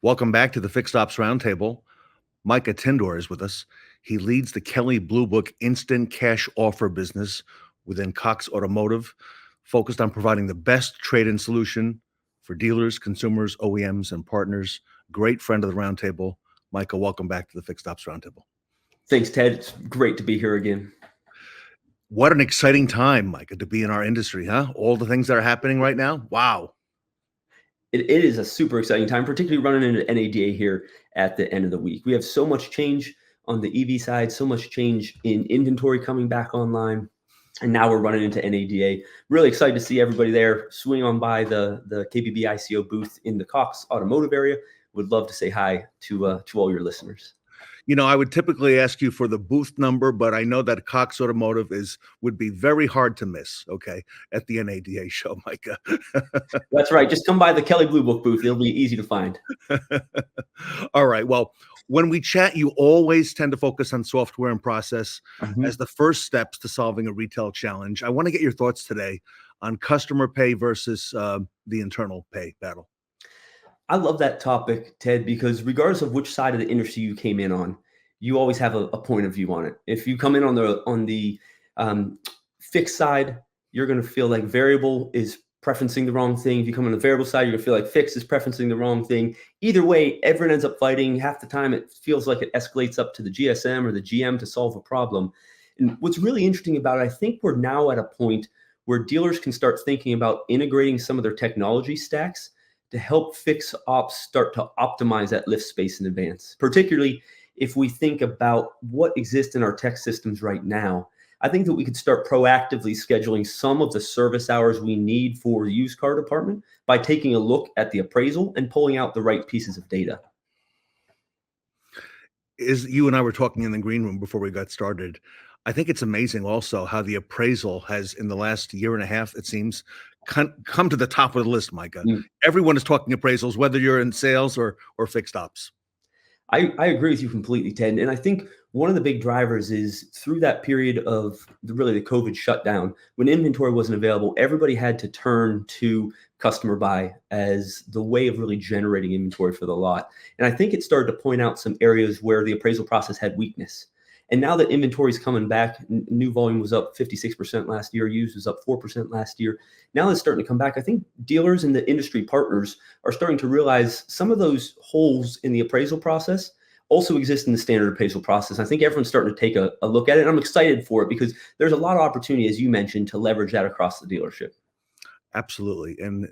Welcome back to the Fixed Ops Roundtable. Micah Tindor is with us. He leads the Kelley Blue Book instant cash offer business within Cox Automotive, focused on providing the best trade-in solution for dealers, consumers, OEMs, and partners. Great friend of the roundtable. Micah, welcome back to the Fixed Ops Roundtable. Thanks, Ted. It's great to be here again. What an exciting time, Micah, to be in our industry, huh? All the things that are happening right now. Wow. It is a super exciting time, particularly running into NADA here at the end of the week. We have so much change on the EV side, so much change in inventory coming back online. And now we're running into NADA. Really excited to see everybody there. Swing on by the KBB ICO booth in the Cox Automotive area. Would love to say hi to all your listeners. You know, I would typically ask you for the booth number, but I know that Cox Automotive would be very hard to miss, okay, at the NADA show, Micah. That's right. Just come by the Kelley Blue Book booth. It'll be easy to find. All right. Well, when we chat, you always tend to focus on software and process as the first steps to solving a retail challenge. I want to get your thoughts today on customer pay versus the internal pay battle. I love that topic, Ted, because regardless of which side of the industry you came in on, you always have a point of view on it. If you come in on the fixed side, you're going to feel like variable is preferencing the wrong thing. If you come on the variable side, you're going to feel like fixed is preferencing the wrong thing. Either way, everyone ends up fighting. Half the time, it feels like it escalates up to the GSM or the GM to solve a problem. And what's really interesting about it, I think we're now at a point where dealers can start thinking about integrating some of their technology stacks to help fix ops start to optimize that lift space in advance, particularly if we think about what exists in our tech systems right now. I think that we could start proactively scheduling some of the service hours we need for the used car department by taking a look at the appraisal and pulling out the right pieces of data. You and I were talking in the green room before we got started. I think it's amazing also how the appraisal has, in the last year and a half, it seems, come to the top of the list, Micah. Everyone is talking appraisals, whether you're in sales or fixed ops. I agree with you completely, Ted. And I think one of the big drivers is through that period of the COVID shutdown, when inventory wasn't available, everybody had to turn to customer buy as the way of really generating inventory for the lot. And I think it started to point out some areas where the appraisal process had weakness. And now that inventory is coming back, new volume was up 56% last year, used was up 4% last year. Now it's starting to come back. I think dealers and the industry partners are starting to realize some of those holes in the appraisal process also exist in the standard appraisal process. I think everyone's starting to take a look at it. And I'm excited for it because there's a lot of opportunity, as you mentioned, to leverage that across the dealership. Absolutely. And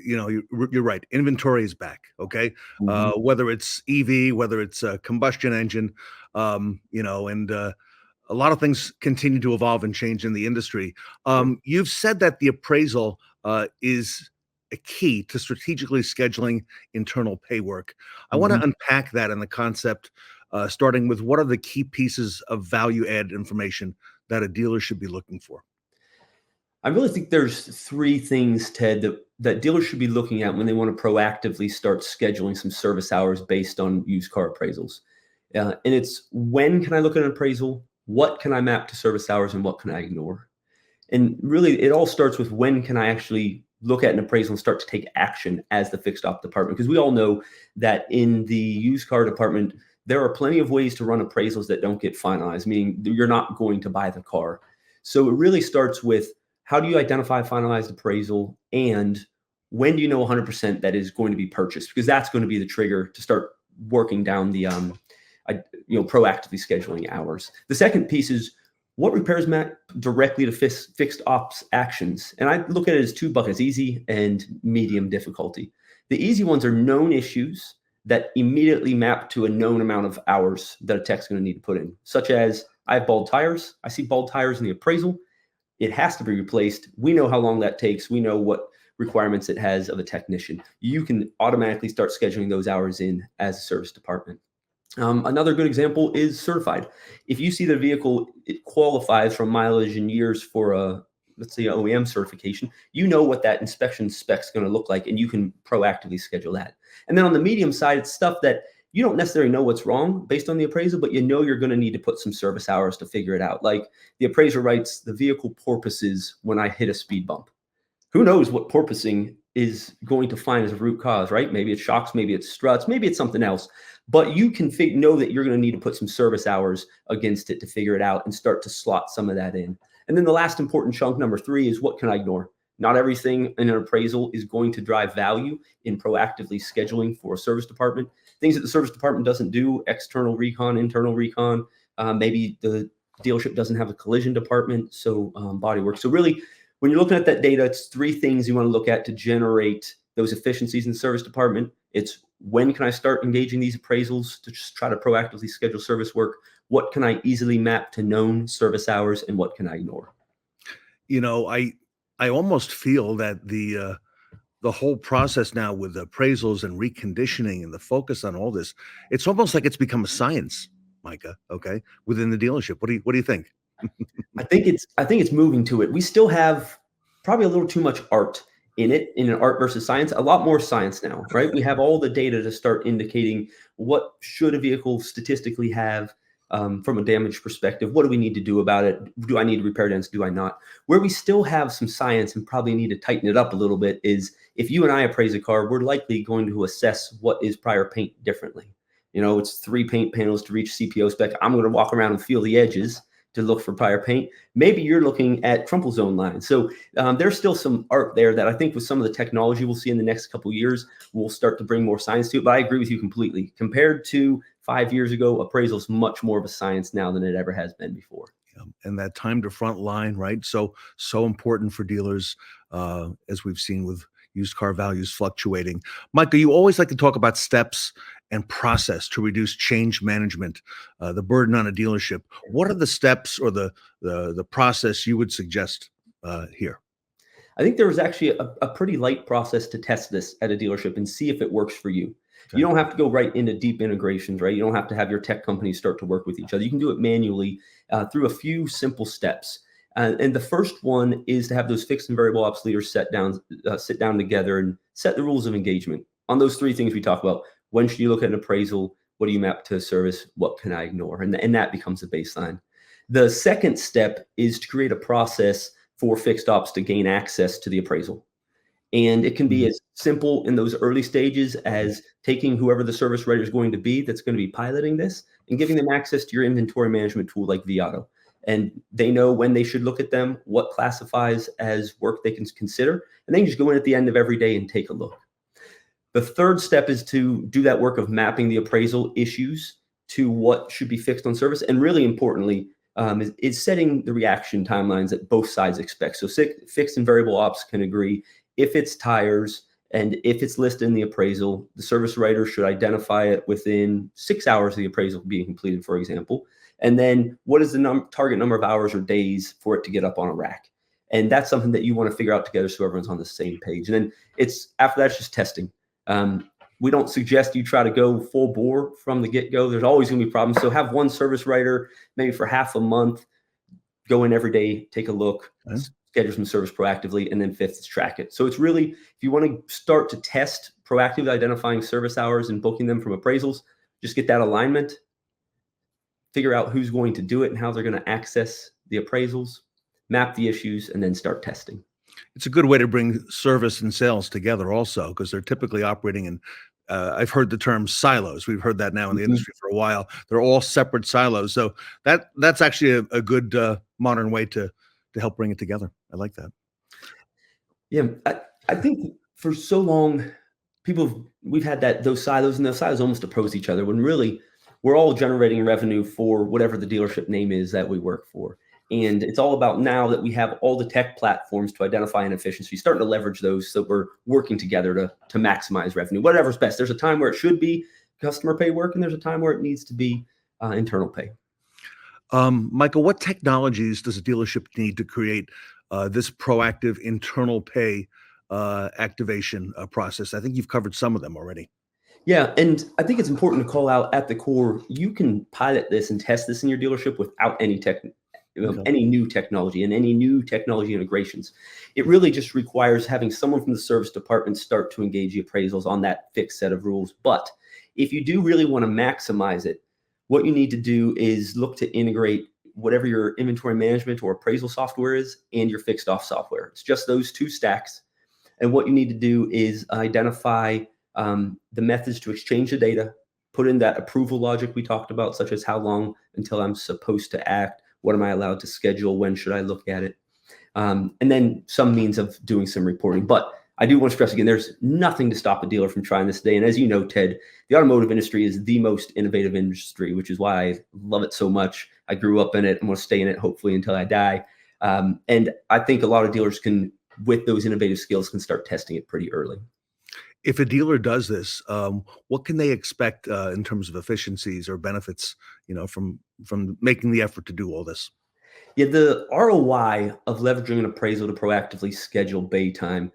you're right. Inventory is back. Okay. Whether it's EV, whether it's a combustion engine, and a lot of things continue to evolve and change in the industry. You've said that the appraisal is a key to strategically scheduling internal pay work. I want to unpack that in the concept, starting with what are the key pieces of value added information that a dealer should be looking for? I really think there's three things, Ted, that dealers should be looking at when they want to proactively start scheduling some service hours based on used car appraisals. And it's, when can I look at an appraisal? What can I map to service hours, and what can I ignore? And really, it all starts with, when can I actually look at an appraisal and start to take action as the fixed op department? Because we all know that in the used car department, there are plenty of ways to run appraisals that don't get finalized, meaning you're not going to buy the car. So it really starts with, how do you identify a finalized appraisal, and when do you know 100% that is going to be purchased? Because that's going to be the trigger to start working down the proactively scheduling hours. The second piece is, what repairs map directly to fixed ops actions? And I look at it as two buckets: easy and medium difficulty. The easy ones are known issues that immediately map to a known amount of hours that a tech's going to need to put in, such as, I have bald tires. I see bald tires in the appraisal. It has to be replaced. We know how long that takes. We know what requirements it has of a technician. You can automatically start scheduling those hours in as a service department. Another good example is certified. If you see the vehicle, it qualifies from mileage and years for let's say, OEM certification, you know what that inspection spec is going to look like, and you can proactively schedule that. And then on the medium side, it's stuff that you don't necessarily know what's wrong based on the appraisal, but you know you're going to need to put some service hours to figure it out. Like the appraiser writes, the vehicle porpoises when I hit a speed bump. Who knows what porpoising is going to find as a root cause, right? Maybe it's shocks, maybe it's struts, maybe it's something else. But you can know that you're going to need to put some service hours against it to figure it out and start to slot some of that in. And then the last important chunk, number 3, is what can I ignore? Not everything in an appraisal is going to drive value in proactively scheduling for a service department. Things that the service department doesn't do, external recon, internal recon, maybe the dealership doesn't have a collision department, so body work. So really, when you're looking at that data, it's 3 things you want to look at to generate those efficiencies in the service department. It's when can I start engaging these appraisals to just try to proactively schedule service work? What can I easily map to known service hours, and what can I ignore? You know, I almost feel that the whole process now with appraisals and reconditioning and the focus on all this, it's almost like it's become a science, Micah. Okay, within the dealership. What do you think? I think it's moving to it. We still have probably a little too much art in it, in an art versus science. A lot more science now, right? We have all the data to start indicating what should a vehicle statistically have from a damage perspective. What do we need to do about it? Do I need repair dents? Do I not? Where we still have some science and probably need to tighten it up a little bit is if you and I appraise a car, we're likely going to assess what is prior paint differently. You know, it's 3 paint panels to reach CPO spec. I'm going to walk around and feel the edges to look for prior paint. Maybe you're looking at crumple zone lines. So there's still some art there that I think with some of the technology we'll see in the next couple of years, we'll start to bring more science to it. But I agree with you completely. Compared to 5 years ago, appraisal is much more of a science now than it ever has been before. And that time to front line, right? So important for dealers, as we've seen with used car values fluctuating. Michael, you always like to talk about steps and process to reduce change management, the burden on a dealership. What are the steps or the process you would suggest here? I think there was actually a pretty light process to test this at a dealership and see if it works for you. Okay. You don't have to go right into deep integrations, right? You don't have to have your tech companies start to work with each other. You can do it manually through a few simple steps. And the first one is to have those fixed and variable ops leaders sit down together and set the rules of engagement on those 3 things we talk about. When should you look at an appraisal? What do you map to a service? What can I ignore? And that becomes a baseline. The second step is to create a process for fixed ops to gain access to the appraisal. And it can be as simple in those early stages as taking whoever the service writer is going to be that's going to be piloting this and giving them access to your inventory management tool like vAuto. And they know when they should look at them, what classifies as work they can consider, and they can just go in at the end of every day and take a look. The third step is to do that work of mapping the appraisal issues to what should be fixed on service. And really importantly, is setting the reaction timelines that both sides expect. So fixed and variable ops can agree if it's tires and if it's listed in the appraisal, the service writer should identify it within 6 hours of the appraisal being completed, for example. And then what is the target number of hours or days for it to get up on a rack? And that's something that you want to figure out together so everyone's on the same page. And then after that, it's just testing. We don't suggest you try to go full bore from the get-go. There's always going to be problems. So have one service writer, maybe for half a month, go in every day, take a look, schedule some service proactively, and then fifth is track it. So it's really, if you want to start to test proactively identifying service hours and booking them from appraisals, just get that alignment, figure out who's going to do it and how they're going to access the appraisals, map the issues, and then start testing. It's a good way to bring service and sales together also, because they're typically operating in, I've heard the term silos. We've heard that now in the industry for a while. They're all separate silos. So that's actually a good modern way to help bring it together. I like that. Yeah, I think for so long, we've had those silos, and those silos almost oppose each other when really we're all generating revenue for whatever the dealership name is that we work for. And it's all about now that we have all the tech platforms to identify inefficiencies, starting to leverage those so we're working together to maximize revenue, whatever's best. There's a time where it should be customer pay work, and there's a time where it needs to be internal pay. Michael, what technologies does a dealership need to create this proactive internal pay activation process? I think you've covered some of them already. Yeah, and I think it's important to call out at the core, you can pilot this and test this in your dealership without any new technology and any new technology integrations. It really just requires having someone from the service department start to engage the appraisals on that fixed set of rules. But if you do really want to maximize it, what you need to do is look to integrate whatever your inventory management or appraisal software is and your fixed off software. It's just those 2 stacks. And what you need to do is identify the methods to exchange the data, put in that approval logic we talked about, such as how long until I'm supposed to act, what am I allowed to schedule, when should I look at it, and then some means of doing some reporting. But I do want to stress again, there's nothing to stop a dealer from trying this today. And as you know, Ted, the automotive industry is the most innovative industry, which is why I love it so much. I grew up in it. I'm going to stay in it, hopefully, until I die. And I think a lot of dealers can, with those innovative skills, can start testing it pretty early. If a dealer does this, what can they expect in terms of efficiencies or benefits, from making the effort to do all this? Yeah, the ROI of leveraging an appraisal to proactively schedule bay time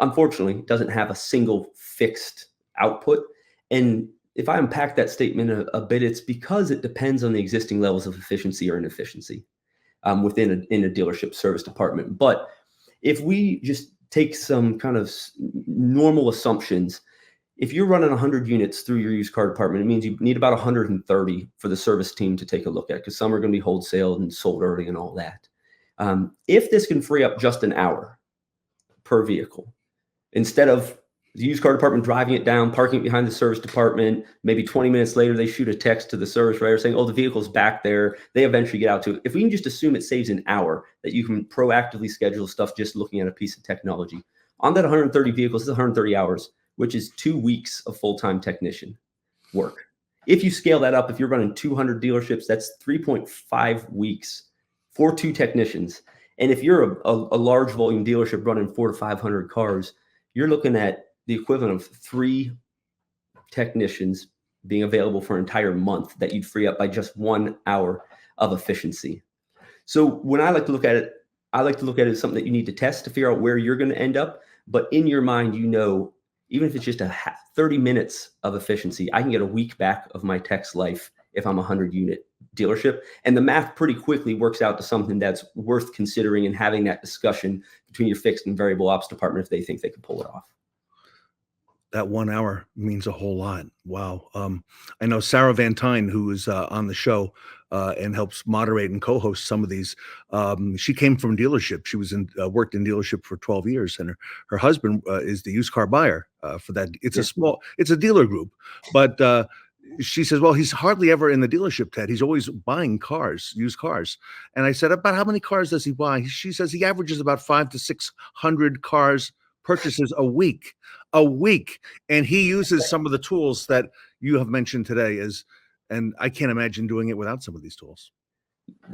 unfortunately, doesn't have a single fixed output. And if I unpack that statement a bit, it's because it depends on the existing levels of efficiency or inefficiency in a dealership service department. But if we just take some kind of normal assumptions, if you're running 100 units through your used car department, it means you need about 130 for the service team to take a look at, because some are going to be wholesaled and sold early and all that. If this can free up just an hour per vehicle, instead of the used car department driving it down, parking it behind the service department, maybe 20 minutes later, they shoot a text to the service writer saying, oh, the vehicle's back there. They eventually get out to it. If we can just assume it saves an hour, that you can proactively schedule stuff just looking at a piece of technology. On that 130 vehicles, it's 130 hours, which is 2 weeks of full-time technician work. If you scale that up, if you're running 200 dealerships, that's 3.5 weeks for 2 technicians. And if you're a large volume dealership running 400 to 500 cars, you're looking at the equivalent of 3 technicians being available for an entire month that you'd free up by just 1 hour of efficiency. So when I like to look at it, as something that you need to test to figure out where you're going to end up. But in your mind, even if it's just 30 minutes of efficiency, I can get a week back of my tech's life if I'm a 100-unit dealership. And the math pretty quickly works out to something that's worth considering and having that discussion between your fixed and variable ops department if they think they can pull it off. That 1 hour means a whole lot. Wow. I know Sarah Van Tyne, who is on the show and helps moderate and co-host some of these. She came from dealership. She was worked in dealership for 12 years, and her husband is the used car buyer for that. It's a dealer group, but she says, well, he's hardly ever in the dealership, Ted. He's always buying cars, used cars. And I said, about how many cars does he buy? She says he averages about 500 to 600 cars purchases a week. And he uses some of the tools that you have mentioned today, and I can't imagine doing it without some of these tools.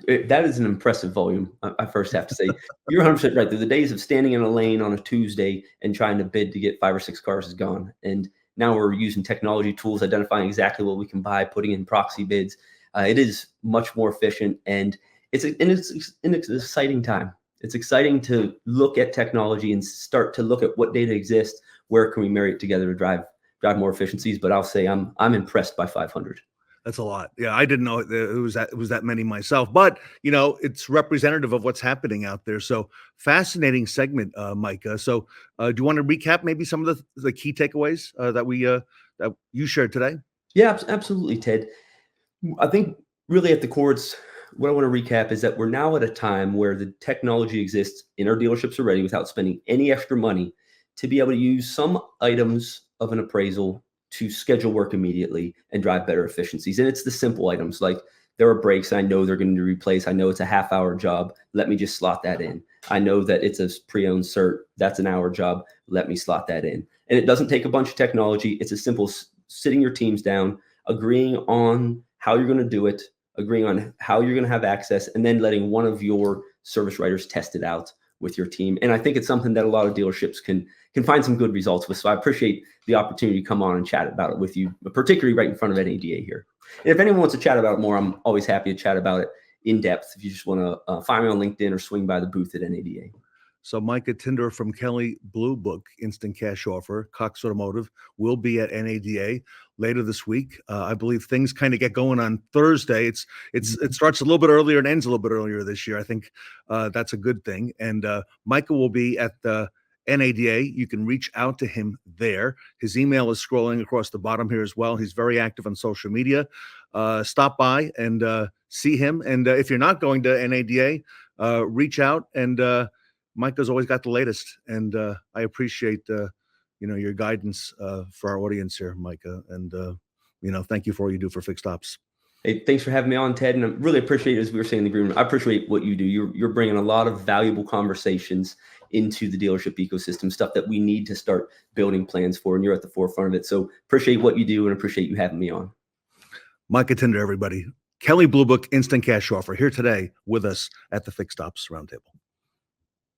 That is an impressive volume. I first have to say, you're 100% right. The days of standing in a lane on a Tuesday and trying to bid to get 5 or 6 cars is gone. And now we're using technology tools, identifying exactly what we can buy, putting in proxy bids. It is much more efficient, and it's an exciting time. It's exciting to look at technology and start to look at what data exists. Where can we marry it together to drive more efficiencies? But I'll say I'm impressed by 500. That's a lot. Yeah, I didn't know it was that many myself, but it's representative of what's happening out there. So fascinating segment, Micah. So do you want to recap maybe some of the key takeaways that you shared today? Yeah, absolutely, Ted. I think really at the core, what I want to recap is that we're now at a time where the technology exists in our dealerships already without spending any extra money to be able to use some items of an appraisal to schedule work immediately and drive better efficiencies. And it's the simple items, like there are brakes I know they're going to replace. I know it's a half-hour job. Let me just slot that in. I know that it's a pre-owned cert. That's an hour job. Let me slot that in. And it doesn't take a bunch of technology. It's as simple as sitting your teams down, agreeing on how you're going to do it, agreeing on how you're going to have access, and then letting one of your service writers test it out with your team. And I think it's something that a lot of dealerships can find some good results with. So I appreciate the opportunity to come on and chat about it with you, particularly right in front of NADA here. And if anyone wants to chat about it more, I'm always happy to chat about it in depth. If you just want to find me on LinkedIn or swing by the booth at NADA. So Micah Tindor from Kelley Blue Book Instant Cash Offer, Cox Automotive, will be at NADA later this week. I believe things kind of get going on Thursday. It starts a little bit earlier and ends a little bit earlier this year. I think that's a good thing. And Micah will be at the NADA. You can reach out to him there. His email is scrolling across the bottom here as well. He's very active on social media. Stop by and see him. And if you're not going to NADA, reach out and Micah's always got the latest, and I appreciate your guidance for our audience here, Micah, and thank you for all you do for Fixed Ops. Hey, thanks for having me on, Ted, and I really appreciate it. As we were saying in the agreement, I appreciate what you do. You're bringing a lot of valuable conversations into the dealership ecosystem, stuff that we need to start building plans for, and you're at the forefront of it. So appreciate what you do and appreciate you having me on. Micah Tindor, everybody. Kelley Blue Book Instant Cash Offer here today with us at the Fixed Ops Roundtable.